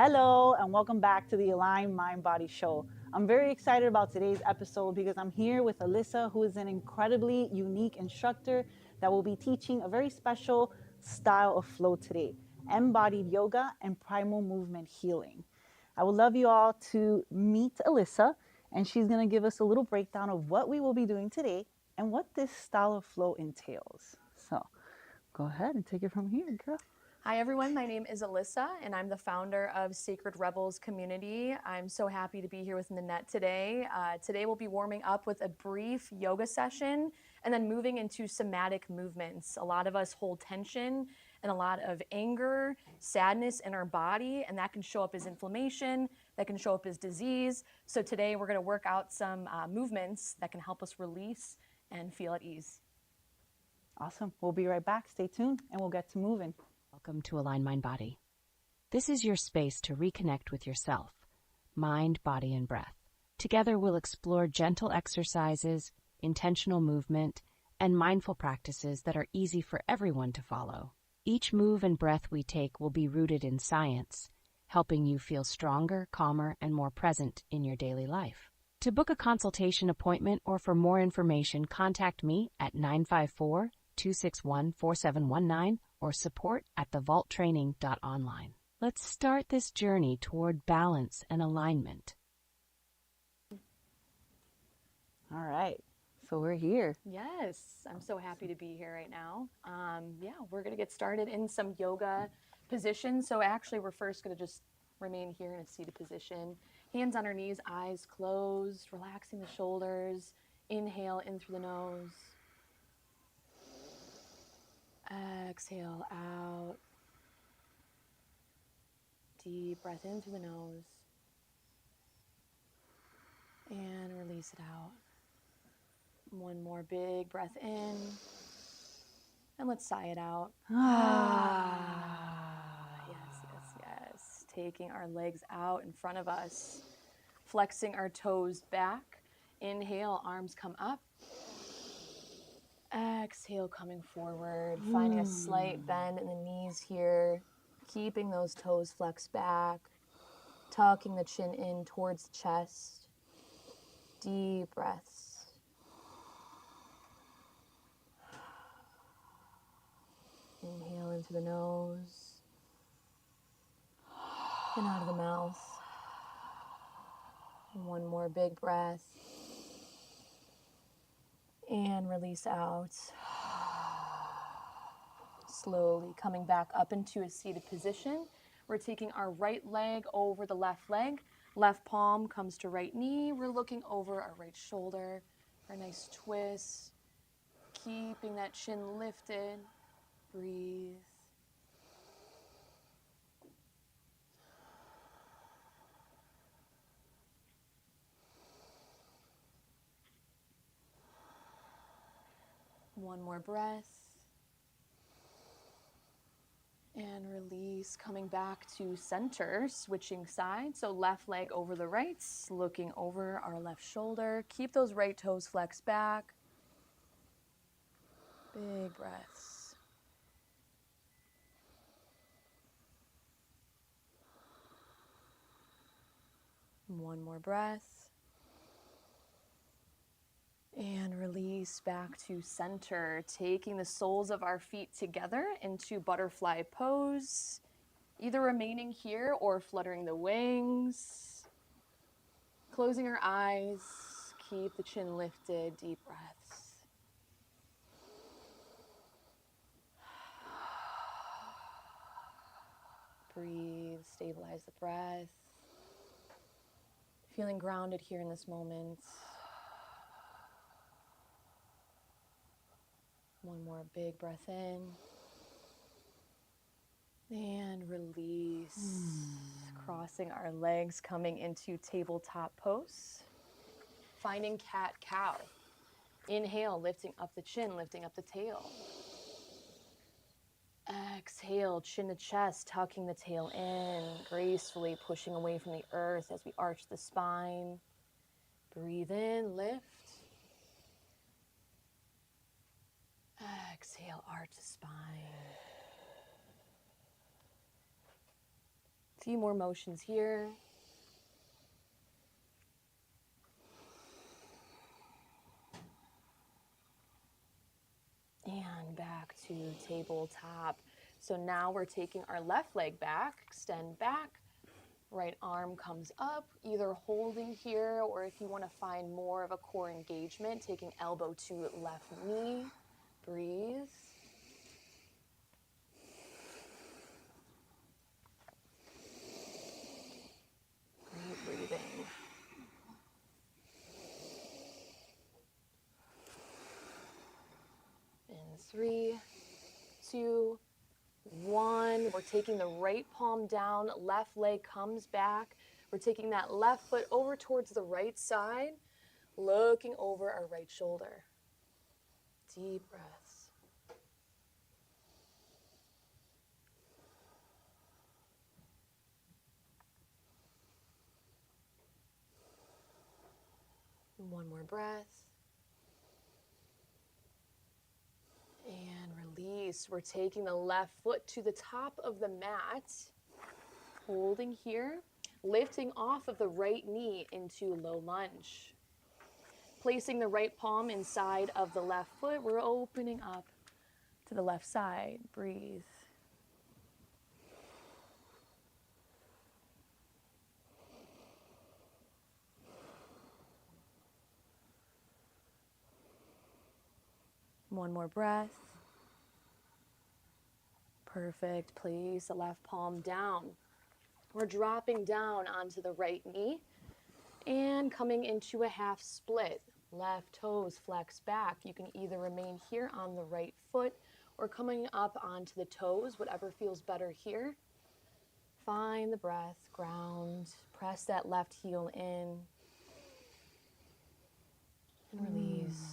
Hello, and welcome back to the Align Mind Body Show. I'm very excited about today's episode because I'm here with Alyssa, who is an incredibly unique instructor that will be teaching a very special style of flow today, embodied yoga and primal movement healing. I would love you all to meet Alyssa, and she's going to give us a little breakdown of what we will be doing today and what this style of flow entails. So go ahead and take it from here, girl. Hi everyone, my name is Alyssa and I'm the founder of Sacred Rebels Community. I'm so happy to be here with Nanette today. Today we'll be warming up with a brief yoga session and then moving into somatic movements. A lot of us hold tension and a lot of anger, sadness in our body, and that can show up as inflammation, that can show up as disease. So today we're going to work out some movements that can help us release and feel at ease. Awesome. We'll be right back. Stay tuned and we'll get to moving. Welcome to Align Mind Body. This is your space to reconnect with yourself, mind, body, and breath. Together we'll explore gentle exercises, intentional movement, and mindful practices that are easy for everyone to follow. Each move and breath we take will be rooted in science, helping you feel stronger, calmer, and more present in your daily life. To book a consultation appointment or for more information, contact me at 954-261-4719 or support@thevaulttraining.online. Let's start this journey toward balance and alignment. All right. So we're here. Yes, I'm so happy to be here right now. We're going to get started in some yoga positions. So actually, we're first going to just remain here in a seated position. Hands on our knees, eyes closed, relaxing the shoulders. Inhale in through the nose. Exhale out. Deep breath in through the nose. And release it out. One more big breath in. And let's sigh it out. Yes. Taking our legs out in front of us. Flexing our toes back. Inhale, arms come up. Exhale, coming forward. Finding a slight bend in the knees here. Keeping those toes flexed back. Tucking the chin in towards the chest. Deep breaths. Inhale in through the nose. And out of the mouth. One more big breath. And release out. Slowly coming back up into a seated position. We're taking our right leg over the left leg. Left palm comes to right knee. We're looking over our right shoulder for a nice twist. Keeping that chin lifted. Breathe. One more breath. And release, coming back to center, switching sides. So left leg over the right, looking over our left shoulder. Keep those right toes flexed back. Big breaths. One more breath. And release back to center, taking the soles of our feet together into butterfly pose, either remaining here or fluttering the wings. Closing our eyes, keep the chin lifted, deep breaths. Breathe, stabilize the breath. Feeling grounded here in this moment. One more big breath in. And release. Crossing our legs, coming into tabletop pose. Finding cat-cow. Inhale, lifting up the chin, lifting up the tail. Exhale, chin to chest, tucking the tail in, gracefully pushing away from the earth as we arch the spine. Breathe in, lift. Exhale, arch the spine. few more motions here. And back to tabletop. So now we're taking our left leg back, extend back, right arm comes up, either holding here, or if you want to find more of a core engagement, taking elbow to left knee, breathe. Great breathing. In 3, 2, 1. We're taking the right palm down, left leg comes back. We're taking that left foot over towards the right side, looking over our right shoulder. Deep breaths. One more breath. And release. We're taking the left foot to the top of the mat, holding here, lifting off of the right knee into low lunge. Placing the right palm inside of the left foot, we're opening up to the left side. Breathe. One more breath. Perfect. Place the left palm down. We're dropping down onto the right knee and coming into a half split. Left toes flex back. You can either remain here on the right foot or coming up onto the toes, whatever feels better here. Find the breath, ground, press that left heel in, and release.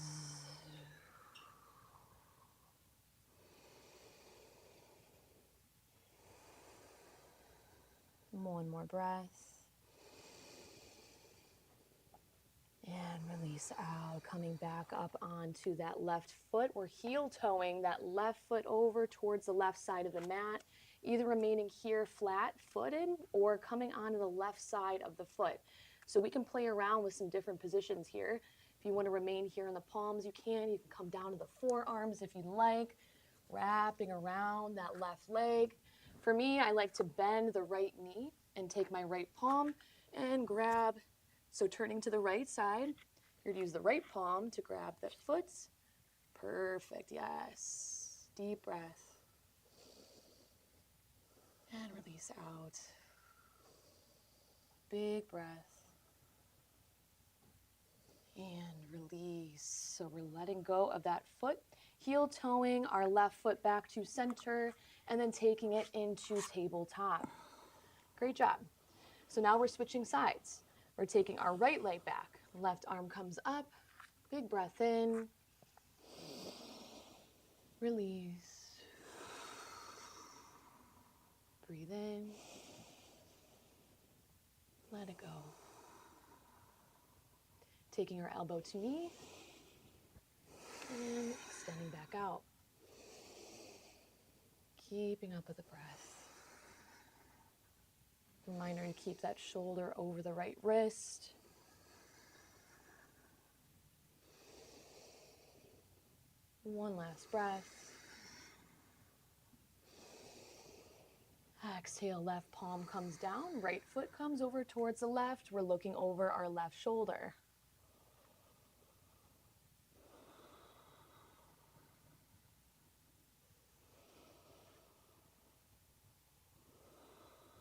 One more breath. And release out, coming back up onto that left foot. We're heel toeing that left foot over towards the left side of the mat, either remaining here flat footed or coming onto the left side of the foot. So we can play around with some different positions here. If you want to remain here in the palms, you can. You can come down to the forearms if you'd like, wrapping around that left leg. For me, I like to bend the right knee and take my right palm and grab. So turning to the right side, you're going to use the right palm to grab the foot. Perfect, yes. Deep breath. And release out. Big breath. And release. So we're letting go of that foot, heel toeing our left foot back to center, and then taking it into tabletop. Great job. So now we're switching sides. We're taking our right leg back. Left arm comes up. Big breath in. Release. Breathe in. Let it go. Taking our elbow to knee. And extending back out. Keeping up with the breath. Reminder to keep that shoulder over the right wrist. One last breath. Exhale, left palm comes down, right foot comes over towards the left. We're looking over our left shoulder.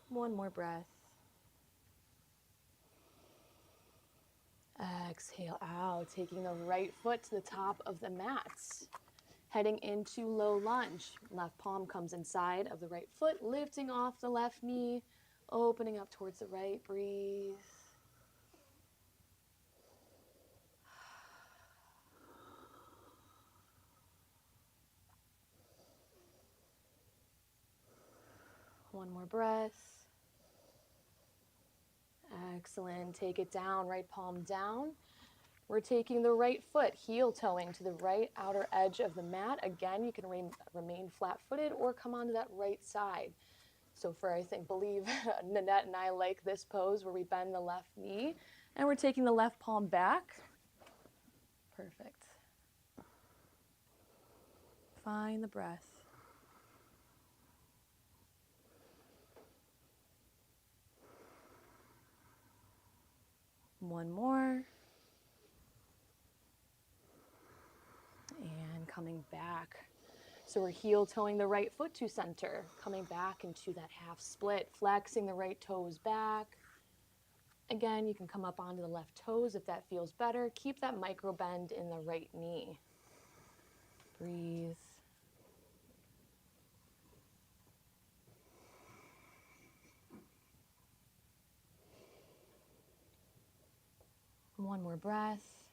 One more breath. Exhale out, taking the right foot to the top of the mat. Heading into low lunge. Left palm comes inside of the right foot, lifting off the left knee, opening up towards the right. Breathe. One more breath. Excellent. Take it down, right palm down. We're taking the right foot, heel toeing to the right outer edge of the mat. Again, you can remain flat-footed or come onto that right side. So believe Nanette and I like this pose where we bend the left knee and we're taking the left palm back. Perfect. Find the breath. One more. And coming back. So we're heel toeing the right foot to center, coming back into that half split, flexing the right toes back. Again, you can come up onto the left toes if that feels better. Keep that micro bend in the right knee. Breathe. One more breath.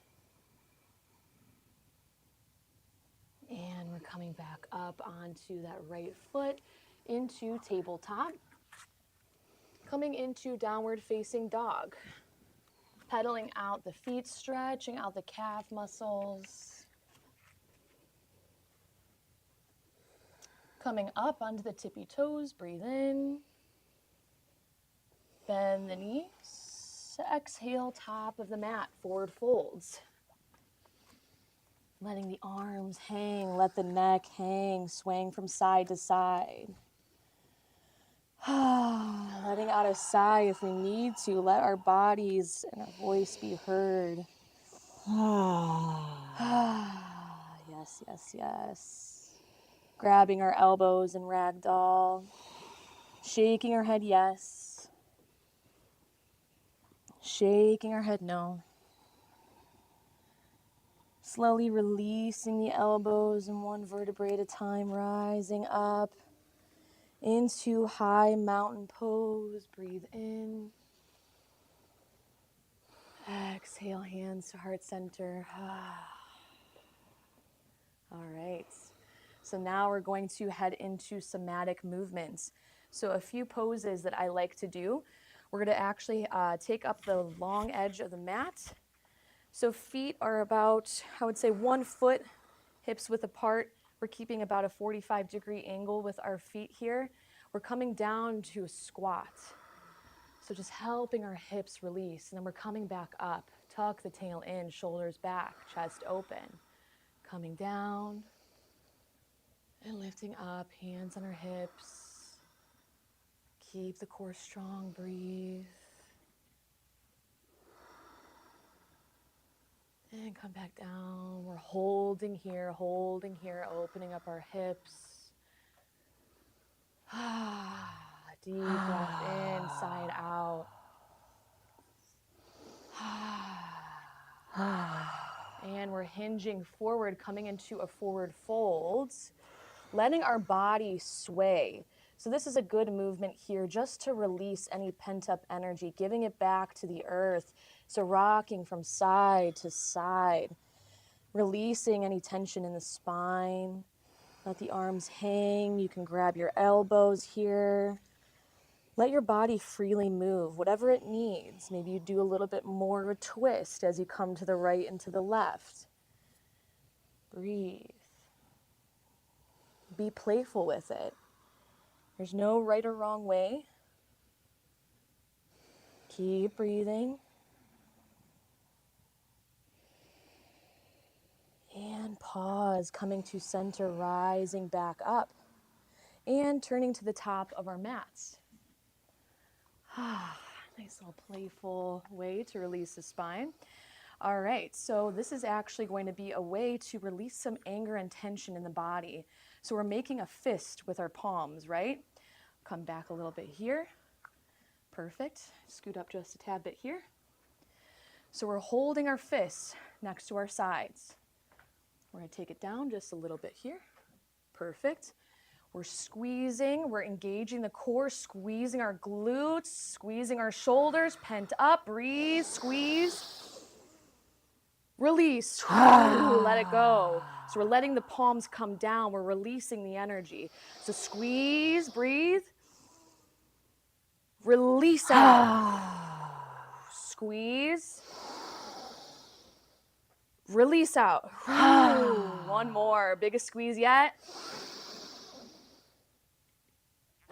And we're coming back up onto that right foot into tabletop. Coming into downward facing dog. Pedaling out the feet, stretching out the calf muscles. Coming up onto the tippy toes, breathe in. Bend the knees. Exhale, top of the mat, forward folds. Letting the arms hang, let the neck hang, swaying from side to side. Letting out a sigh if we need to. Let our bodies and our voice be heard. Yes, yes, yes. Grabbing our elbows in ragdoll. Shaking our head yes. Shaking our head no. Slowly releasing the elbows in one vertebrae at a time, rising up into high mountain pose. Breathe in. Exhale, hands to heart center. All right. So now we're going to head into somatic movements. So a few poses that I like to do. We're going to actually take up the long edge of the mat. So feet are about, I would say 1 foot, hips width apart. We're keeping about a 45-degree angle with our feet here. We're coming down to a squat. So just helping our hips release. And then we're coming back up. Tuck the tail in, shoulders back, chest open. Coming down and lifting up, hands on our hips. Keep the core strong, breathe. And come back down. We're holding here, opening up our hips. Deep breath in, side out. And we're hinging forward, coming into a forward fold, letting our body sway. So this is a good movement here just to release any pent-up energy, giving it back to the earth. So rocking from side to side, releasing any tension in the spine. Let the arms hang. You can grab your elbows here. Let your body freely move, whatever it needs. Maybe you do a little bit more of a twist as you come to the right and to the left. Breathe. Be playful with it. There's no right or wrong way. Keep breathing. And pause, coming to center, rising back up. And turning to the top of our mats. Nice little playful way to release the spine. All right, so this is actually going to be a way to release some anger and tension in the body. So we're making a fist with our palms, right? Come back a little bit here. Perfect. Scoot up just a tad bit here. So we're holding our fists next to our sides. We're going to take it down just a little bit here. Perfect. We're squeezing, we're engaging the core, squeezing our glutes, squeezing our shoulders, pent up, breathe, squeeze, release, let it go. So we're letting the palms come down, we're releasing the energy. So squeeze, breathe, release out, squeeze, release out. One more, biggest squeeze yet.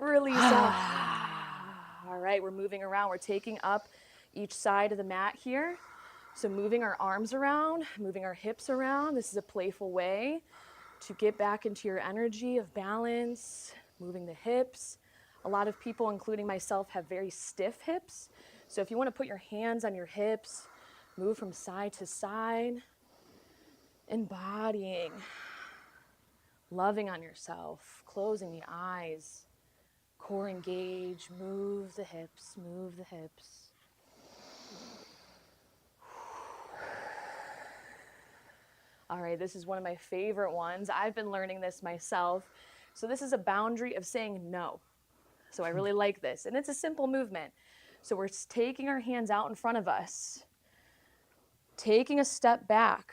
Release out. All right, we're moving around. We're taking up each side of the mat here. So moving our arms around, moving our hips around. This is a playful way to get back into your energy of balance, moving the hips. A lot of people, including myself, have very stiff hips. So if you want to put your hands on your hips, move from side to side, embodying, loving on yourself, closing the eyes, core engage, move the hips, move the hips. All right, this is one of my favorite ones. I've been learning this myself. So this is a boundary of saying no. So I really like this. And it's a simple movement. So we're taking our hands out in front of us, taking a step back.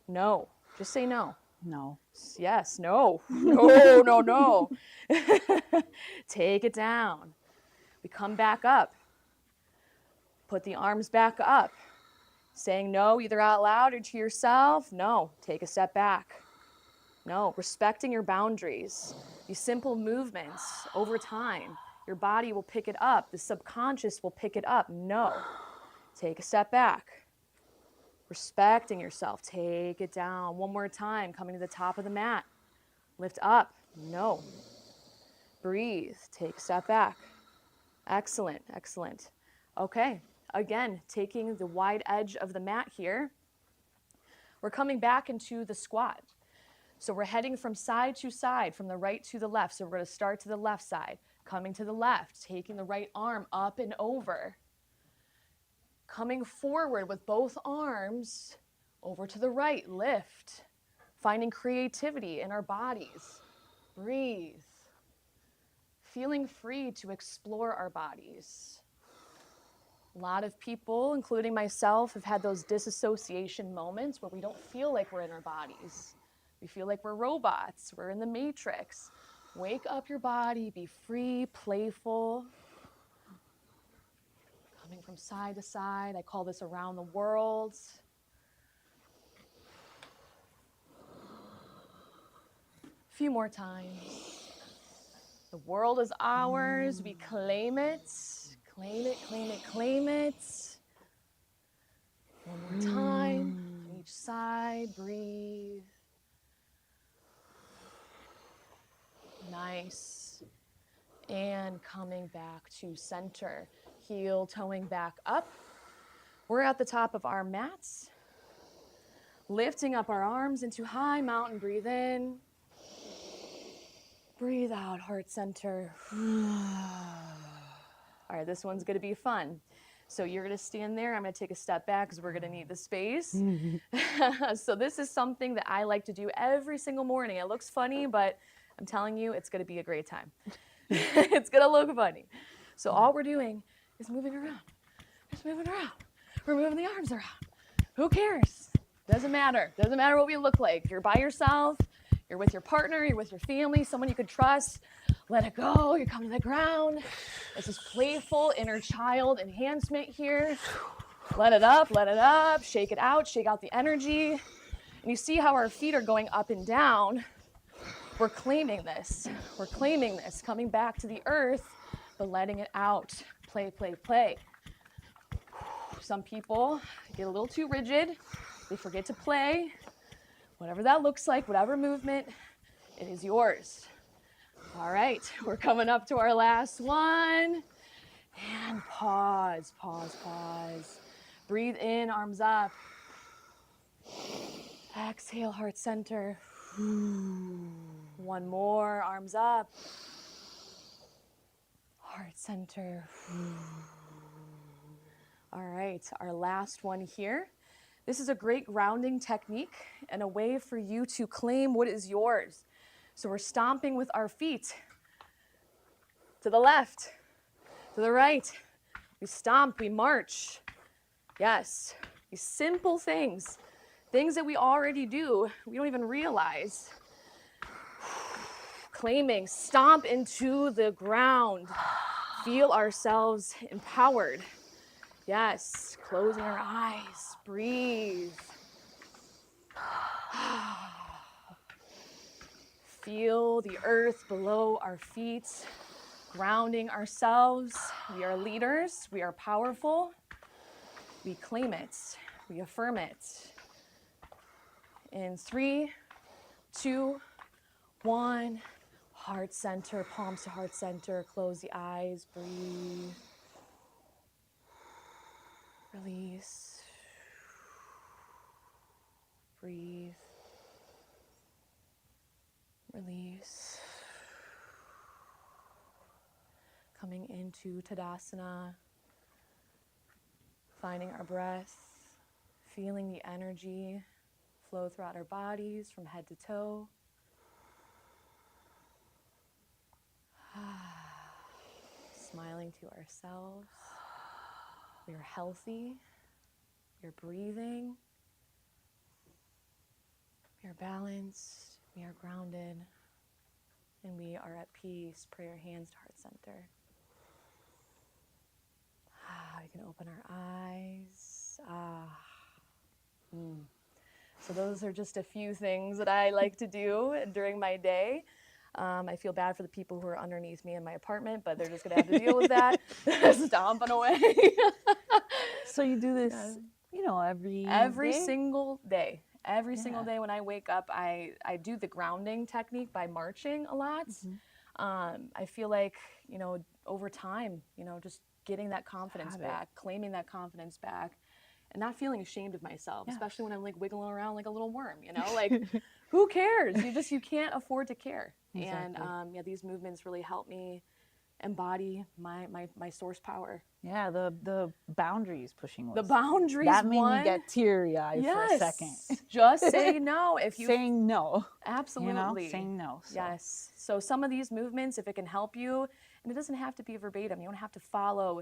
No, just say no. No. Yes, no, no, no, no. Take it down. We come back up. Put the arms back up. Saying no, either out loud or to yourself. No, take a step back. No, respecting your boundaries. These simple movements over time, your body will pick it up. The subconscious will pick it up. No, take a step back. Respecting yourself. Take it down. One more time, coming to the top of the mat. Lift up. No. Breathe. Take a step back. Excellent, excellent. Okay. Again, taking the wide edge of the mat here, we're coming back into the squat. So we're heading from side to side, from the right to the left. So we're going to start to the left side, coming to the left, taking the right arm up and over, coming forward with both arms over to the right, lift, finding creativity in our bodies. Breathe, feeling free to explore our bodies. A lot of people, including myself, have had those disassociation moments where we don't feel like we're in our bodies. We feel like we're robots, we're in the matrix. Wake up your body, be free, playful. Coming from side to side, I call this around the world. A few more times. The world is ours, we claim it. Claim it, claim it, claim it. One more time, on each side, breathe. Nice. And coming back to center. Heel toeing back up. We're at the top of our mats. Lifting up our arms into high mountain, breathe in. Breathe out, heart center. All right, this one's gonna be fun. So you're gonna stand there, I'm gonna take a step back because we're gonna need the space. So this is something that I like to do every single morning. It looks funny, but I'm telling you, it's gonna be a great time. It's gonna look funny. So all we're doing is moving around. Just moving around. We're moving the arms around. Who cares? Doesn't matter. Doesn't matter what we look like. If you're by yourself, you're with your partner, you're with your family, someone you could trust, let it go, you come to the ground. This is playful inner child enhancement here. Let it up, shake it out the energy. And you see how our feet are going up and down. We're claiming this, coming back to the earth, but letting it out. Play, play, play. Some people get a little too rigid, they forget to play. Whatever that looks like, whatever movement, it is yours. All right, we're coming up to our last one. And pause, pause, pause. Breathe in, arms up. Exhale, heart center. One more, arms up. Heart center. All right, our last one here. This is a great grounding technique and a way for you to claim what is yours. So we're stomping with our feet to the left, to the right. We stomp, we march. Yes, these simple things, things that we already do, we don't even realize. Claiming, stomp into the ground. Feel ourselves empowered. Yes, closing our eyes, breathe. feel the earth below our feet, grounding ourselves. We are leaders. We are powerful. We claim it. We affirm it. In 3, 2, 1. Heart center, palms to heart center. Close the eyes. Breathe. Release. Breathe. Release. Coming into Tadasana. Finding our breath. Feeling the energy flow throughout our bodies from head to toe. Smiling to ourselves. We are healthy. We are breathing. We are balanced. We are grounded. And we are at peace. Pray your hands to heart center. We can open our eyes. So those are just a few things that I like to do during my day. I feel bad for the people who are underneath me in my apartment, but they're just going to have to deal with that. Stomping away. So you do this, every day? Single day. Every single day when I wake up, I do the grounding technique by marching a lot. I feel like, over time, just getting that confidence back, claiming that confidence back, and not feeling ashamed of myself, especially when I'm like wiggling around like a little worm, like who cares? You can't afford to care. Exactly. And these movements really help me embody my source power. Yeah, the boundaries pushing. The boundaries. That made me get teary-eyed for a second. Just say no. If you saying no. Absolutely. Saying no. So. Yes. So some of these movements, if it can help you, and it doesn't have to be verbatim, you don't have to follow.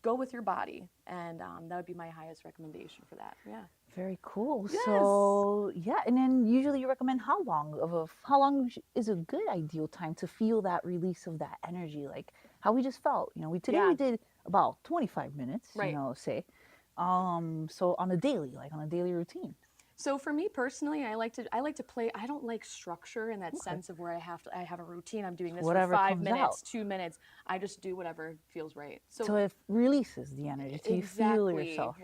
Go with your body, and that would be my highest recommendation for that. Yeah. Very cool. Yes. So and then usually you recommend how long is a good ideal time to feel that release of that energy, like how we just felt. We did about 25 minutes. Right. Say. So on a daily routine. So for me personally, I like to play. I don't like structure in that sense of where I have a routine. I'm doing this Whatever for 5 comes minutes, out. 2 minutes. I just do whatever feels right. So it releases the energy. So you feel yourself.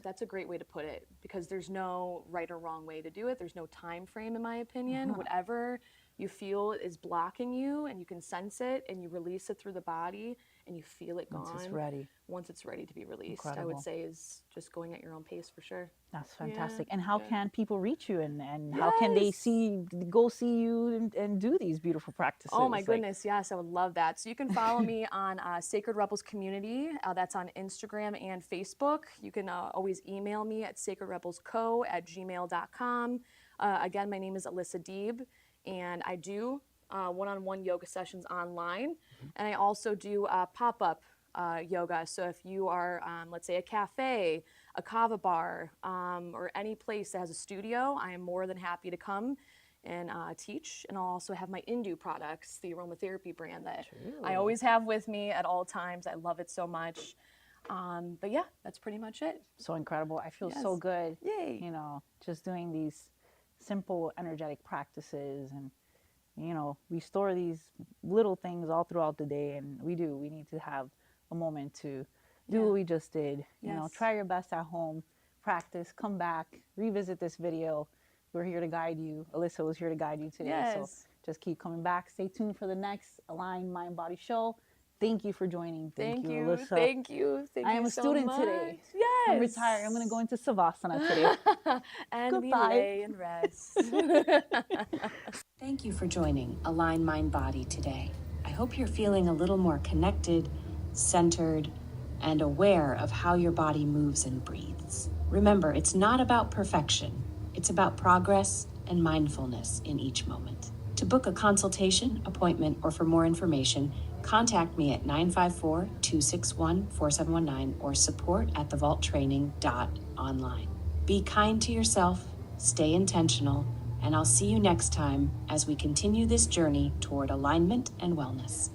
That's a great way to put it, because there's no right or wrong way to do it. There's no time frame, in my opinion. Whatever you feel is blocking you, and you can sense it, and you release it through the body, and you feel it gone. Once it's ready to be released. Incredible. I would say is just going at your own pace for sure. That's fantastic. And how can people reach you, and how can they go see you and do these beautiful practices? Oh my goodness, yes, I would love that. So you can follow me on Sacred Rebels Community. That's on Instagram and Facebook. You can always email me at sacredrebelsco@gmail.com. Again, my name is Alyssa Deeb, and I do one-on-one yoga sessions online, and I also do pop-up yoga. So if you are, let's say, a cafe, a kava bar, or any place that has a studio, I am more than happy to come and teach. And I'll also have my Indu products, the aromatherapy brand that I always have with me at all times. I love it so much. But yeah, that's pretty much it. So incredible. I feel so good. Yay. Just doing these simple energetic practices, and we store these little things all throughout the day, and we need to have a moment to do what we just did. Try your best at home, practice, come back, revisit this video. We're here to guide you. Alyssa was here to guide you today. So just keep coming back. Stay tuned for the next Align Mind Body show. Thank you for joining. Thank you, Alyssa. Thank you. I am a student today. Yes. I'm retired. I'm going to go into Savasana today. And Goodbye. we lay and rest. Thank you for joining Align Mind Body today. I hope you're feeling a little more connected, centered, and aware of how your body moves and breathes. Remember, it's not about perfection. It's about progress and mindfulness in each moment. To book a consultation, appointment, or for more information, contact me at 954-261-4719 or support@thevaulttraining.online. Be kind to yourself, stay intentional, and I'll see you next time as we continue this journey toward alignment and wellness.